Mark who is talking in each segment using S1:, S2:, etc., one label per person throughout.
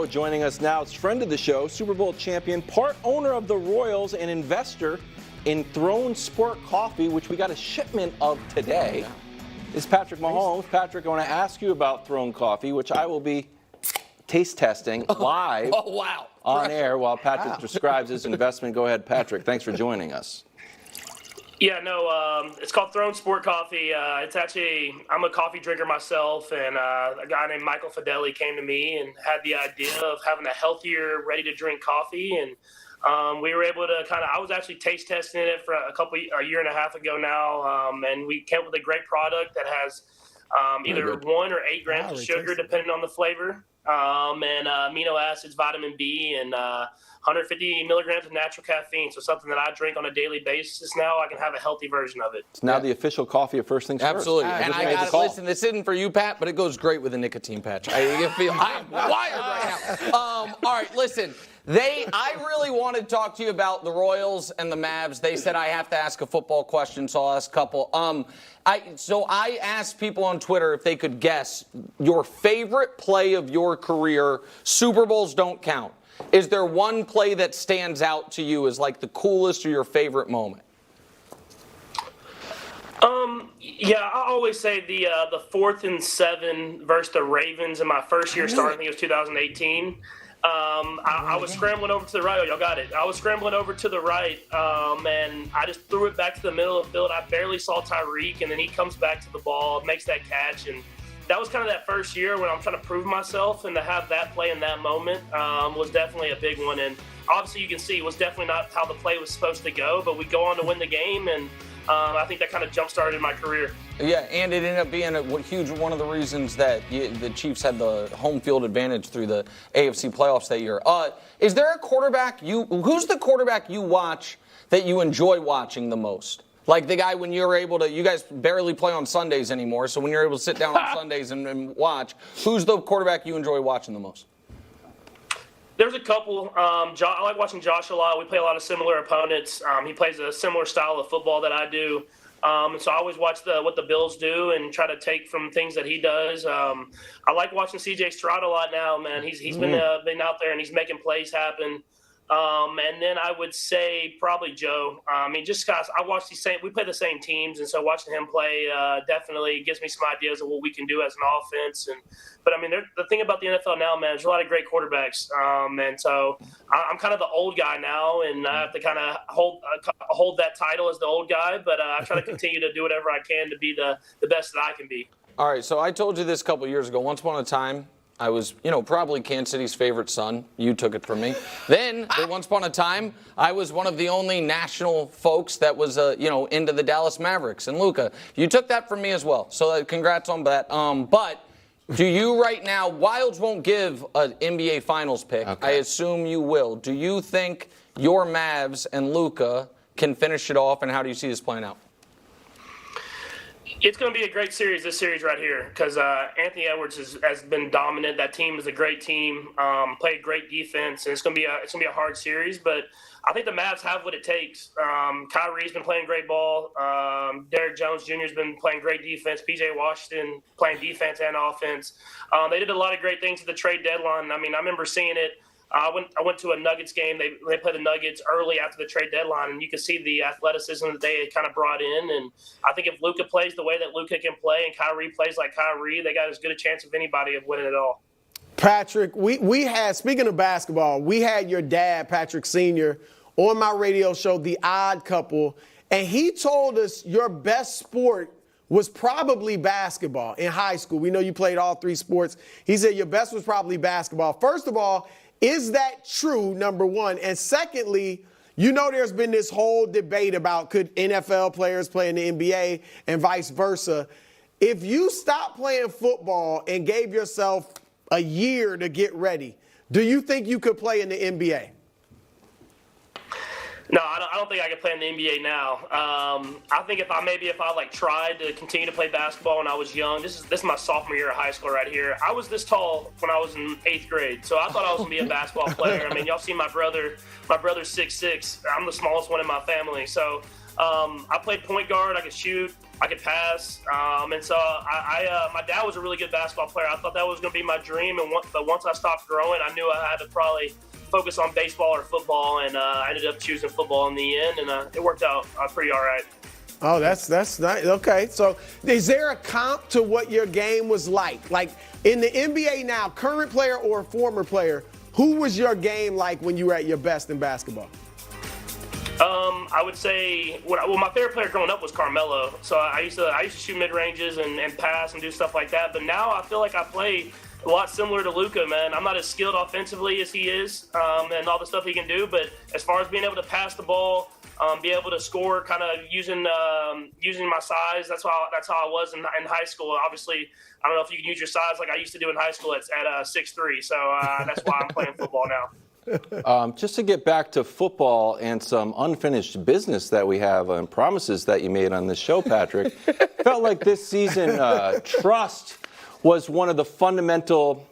S1: Joining us now is friend of the show, Super Bowl champion, part owner of the Royals, and investor in Throne Sport Coffee, which we got a shipment of today. Is Patrick Mahomes. Patrick, I want to ask you about Throne Coffee, which I will be taste testing live on air while Patrick describes his investment. Go ahead, Patrick. Thanks for joining us.
S2: Yeah, no, it's called Throne Sport Coffee. It's actually, I'm a coffee drinker myself, and a guy named Michael Fideli came to me and had the idea of having a healthier, ready-to-drink coffee, and we were able to I was actually taste testing it for a year and a half ago now, and we came up with a great product that has either 1 or 8 grams of sugar, depending on the flavor, and amino acids, vitamin B, and 150 milligrams of natural caffeine. So something that I drink on a daily basis now, I can have a healthy version of it.
S1: It's now the official coffee of First Things First.
S3: Absolutely. And I got to listen, this isn't for you, Pat, but it goes great with a nicotine patch. I am wired right now. All right, listen. I really wanted to talk to you about the Royals and the Mavs. They said I have to ask a football question, so I'll ask a couple. I asked people on Twitter if they could guess your favorite play of your career. Super Bowls don't count. Is there one play that stands out to you as like the coolest or your favorite moment?
S2: Yeah, I always say the 4th and 7 versus the Ravens in my first year starting. I think it was 2018. I was scrambling over to the right. Oh, y'all got it. I was scrambling over to the right, and I just threw it back to the middle of the field. I barely saw Tyreek, and then he comes back to the ball, makes that catch, and that was kind of that first year when I'm trying to prove myself, and to have that play in that moment was definitely a big one. And obviously you can see it was definitely not how the play was supposed to go, but we go on to win the game, and I think that kind of jump-started my career.
S3: Yeah, and it ended up being a huge one of the reasons that the Chiefs had the home field advantage through the AFC playoffs that year. Is there a quarterback who's the quarterback you watch that you enjoy watching the most? Like the guy when you're able to, you guys barely play on Sundays anymore, so when you're able to sit down on Sundays and watch, who's the quarterback you enjoy watching the most?
S2: There's a couple. I like watching Josh a lot. We play a lot of similar opponents. He plays a similar style of football that I do. And so I always watch what the Bills do and try to take from things that he does. I like watching C.J. Stroud a lot now, man. He's been out there and he's making plays happen. And then I would say probably Joe. Just guys, we play the same teams, and so watching him play definitely gives me some ideas of what we can do as an offense. But the thing about the NFL now, man, there's a lot of great quarterbacks, and so I'm kind of the old guy now, and I have to kind of hold that title as the old guy. But I try to continue to do whatever I can to be the best that I can be.
S3: All right, so I told you this a couple years ago. Once upon a time, I was, probably Kansas City's favorite son. You took it from me. Then, once upon a time, I was one of the only national folks that was, into the Dallas Mavericks. And Luka, you took that from me as well. So congrats on that. But do you right now, Wilds won't give an NBA Finals pick. Okay. I assume you will. Do you think your Mavs and Luka can finish it off, and how do you see this playing out?
S2: It's going to be a great series, this series right here, because Anthony Edwards has been dominant. That team is a great team, played great defense, and it's going to be a hard series. But I think the Mavs have what it takes. Kyrie's been playing great ball. Derrick Jones Jr. has been playing great defense. P.J. Washington playing defense and offense. They did a lot of great things at the trade deadline. I remember seeing it. I went to a Nuggets game. They played the Nuggets early after the trade deadline, and you could see the athleticism that they had kind of brought in. And I think if Luka plays the way that Luka can play and Kyrie plays like Kyrie, they got as good a chance of anybody of winning it all.
S4: Patrick, we had, speaking of basketball, we had your dad, Patrick Sr., on my radio show, The Odd Couple, and he told us your best sport was probably basketball in high school. We know you played all 3 sports. He said your best was probably basketball. First of all, is that true, number one? And secondly, there's been this whole debate about could NFL players play in the NBA and vice versa. If you stopped playing football and gave yourself a year to get ready, do you think you could play in the NBA?
S2: No, I don't think I could play in the NBA now. I think if I tried to continue to play basketball when I was young, this is my sophomore year of high school right here. I was this tall when I was in 8th grade, so I thought I was gonna be a basketball player. Y'all see my brother. My brother's 6'6". I'm the smallest one in my family, so I played point guard. I could shoot. I could pass. And so my dad was a really good basketball player. I thought that was going to be my dream. But once I stopped growing, I knew I had to probably focus on baseball or football, and I ended up choosing football in the end, and it worked out pretty all right.
S4: Oh, that's nice. Okay, so is there a comp to what your game was like? Like in the NBA now, current player or former player, who was your game like when you were at your best in basketball?
S2: I would say, my favorite player growing up was Carmelo. So I used to shoot mid ranges and pass and do stuff like that. But now I feel like I play a lot similar to Luka, man. I'm not as skilled offensively as he is, and all the stuff he can do. But as far as being able to pass the ball, be able to score, kind of using my size. That's how I was in high school. Obviously, I don't know if you can use your size like I used to do in high school at 6'3". So that's why I'm playing football now.
S1: Just to get back to football and some unfinished business that we have and promises that you made on this show, Patrick, felt like this season trust was one of the fundamental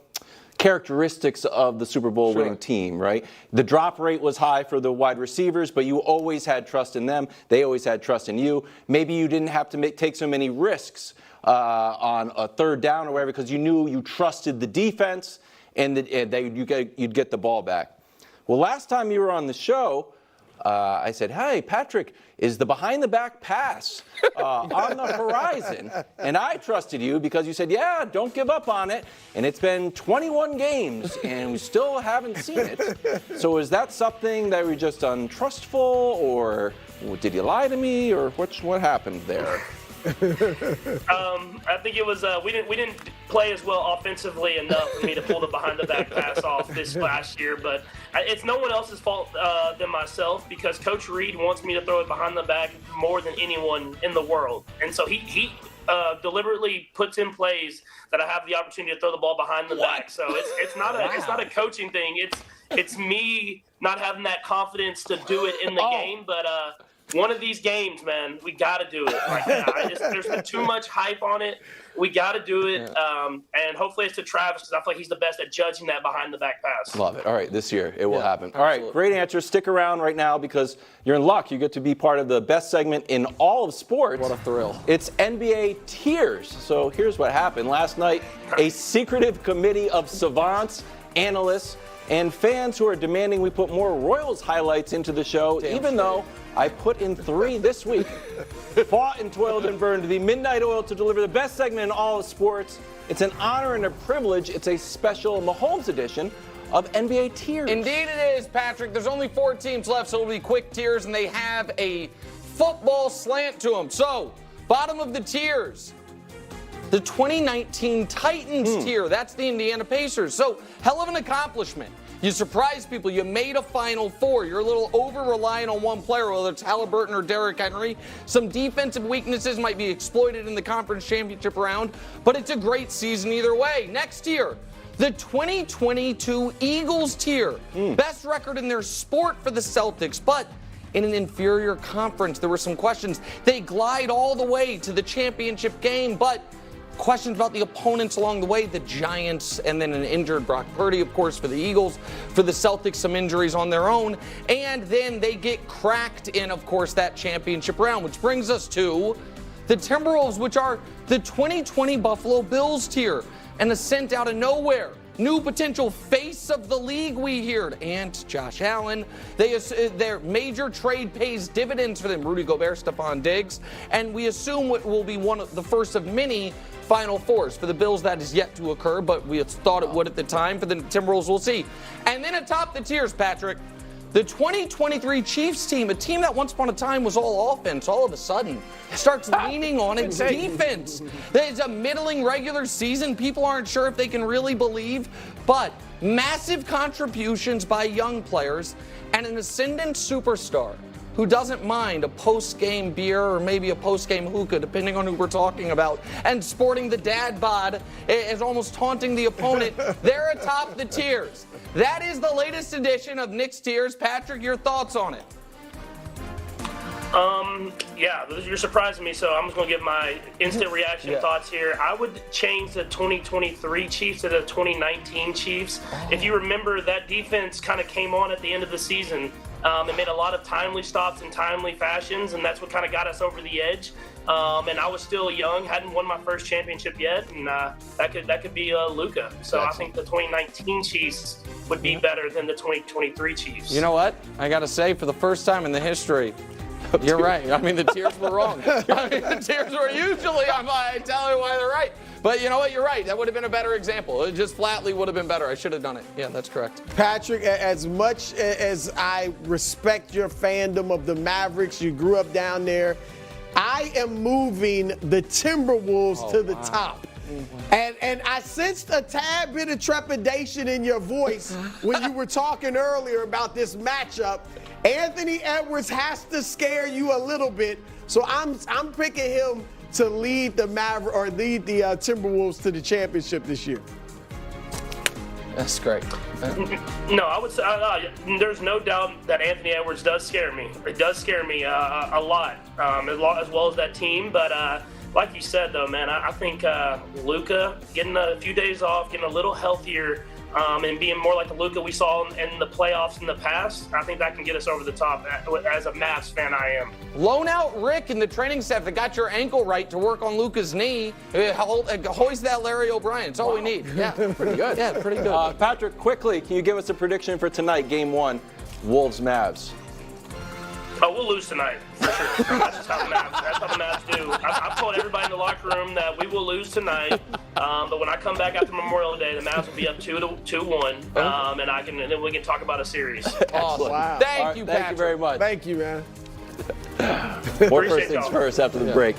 S1: characteristics of the Super Bowl winning team, right? The drop rate was high for the wide receivers, but you always had trust in them. They always had trust in you. Maybe you didn't have to take so many risks on a third down or whatever because you knew you trusted the defense and you'd get the ball back. Well, last time you were on the show, I said, hey, Patrick, is the behind-the-back pass on the horizon? And I trusted you because you said, yeah, don't give up on it. And it's been 21 games, and we still haven't seen it. So is that something that we're just untrustful, or did you lie to me, or what happened there?
S2: I think it was we didn't play as well offensively enough for me to pull the behind-the-back pass off this last year, but it's no one else's fault than myself because Coach Reed wants me to throw it behind the back more than anyone in the world, and so he deliberately puts in plays that I have the opportunity to throw the ball behind the back. So it's not a coaching thing. It's me not having that confidence to do it in the game, but. One of these games, man, we got to do it right now. There's been too much hype on it. We got to do it, and hopefully it's to Travis because I feel like he's the best at judging that behind-the-back pass.
S1: Love it. All right, this year it will happen.
S3: Absolutely.
S1: All right, great answer. Stick around right now because you're in luck. You get to be part of the best segment in all of sports.
S3: What a thrill.
S1: It's NBA Tiers. So here's what happened. Last night, a secretive committee of savants, analysts, and fans who are demanding we put more Royals highlights into the show, even though I put in 3 this week. Fought and toiled and burned the midnight oil to deliver the best segment in all of sports. It's an honor and a privilege. It's a special Mahomes edition of NBA Tiers.
S3: Indeed it is, Patrick. There's only 4 teams left, so it'll be quick tiers, and they have a football slant to them. So, bottom of the tiers. The 2019 Titans tier. That's the Indiana Pacers. So, hell of an accomplishment. You surprised people. You made a Final Four. You're a little over-reliant on one player, whether it's Halliburton or Derrick Henry. Some defensive weaknesses might be exploited in the conference championship round, but it's a great season either way. Next tier, the 2022 Eagles tier. Best record in their sport for the Celtics, but in an inferior conference. There were some questions. They glide all the way to the championship game, but questions about the opponents along the way, the Giants, and then an injured Brock Purdy, of course, for the Eagles. For the Celtics, some injuries on their own. And then they get cracked in, of course, that championship round, which brings us to the Timberwolves, which are the 2020 Buffalo Bills tier. An ascent out of nowhere. New potential face of the league, we heard. And Josh Allen. Their major trade pays dividends for them. Rudy Gobert, Stephon Diggs. And we assume it will be one of the first of many Final Fours. For the Bills, that is yet to occur, but we thought it would at the time. For the Timberwolves, we'll see. And then atop the tiers, Patrick, the 2023 Chiefs team, a team that once upon a time was all offense, all of a sudden starts leaning on its defense. There's a middling regular season. People aren't sure if they can really believe, but massive contributions by young players and an ascendant superstar who doesn't mind a post-game beer or maybe a post-game hookah, depending on who we're talking about, and sporting the dad bod is almost taunting the opponent. They're atop the tiers. That is the latest edition of Nick's Tiers. Patrick, your thoughts on it?
S2: Yeah, you're surprising me, so I'm just going to give my instant reaction thoughts here. I would change the 2023 Chiefs to the 2019 Chiefs. If you remember, that defense kind of came on at the end of the season. It made a lot of timely stops in timely fashions, and that's what kind of got us over the edge. and I was still young, hadn't won my first championship yet, and that could be Luka. So I think the 2019 Chiefs would be better than the 2023 Chiefs.
S3: You know what? I got to say, for the first time in the history, you're right. I mean, the Tiers were wrong. I mean, the Tiers were usually, I tell you why they're right. But you know what? You're right. That would have been a better example. It just flatly would have been better. I should have done it. Yeah, that's correct.
S4: Patrick, as much as I respect your fandom of the Mavericks, you grew up down there, I am moving the Timberwolves to the top. And I sensed a tad bit of trepidation in your voice when you were talking earlier about this matchup. Anthony Edwards has to scare you a little bit, so I'm picking him to lead the Timberwolves to the championship this year.
S3: That's great.
S2: No, I would say there's no doubt that Anthony Edwards does scare me. It does scare me a lot, as well as that team. But like you said, though, man, I think Luka getting a few days off, getting a little healthier, and being more like the Luka we saw in the playoffs in the past, I think that can get us over the top. As a Mavs fan, I am.
S3: Loan out Rick and the training staff that got your ankle right to work on Luka's knee. Hoist that Larry O'Brien. It's all we need. Yeah, pretty good. Yeah, pretty good.
S1: Patrick, quickly, can you give us a prediction for tonight, Game 1, Wolves-Mavs?
S2: Oh, we'll lose tonight, for sure. That's just how the Mavs do. I've told everybody in the locker room that we will lose tonight. But when I come back after Memorial Day, the Mavs will be up 2-1, and then we can talk about a series.
S3: Awesome.
S4: Wow.
S3: Thank you, Patrick.
S1: Thank you very much.
S4: Thank you, man.
S1: More first things first after the break.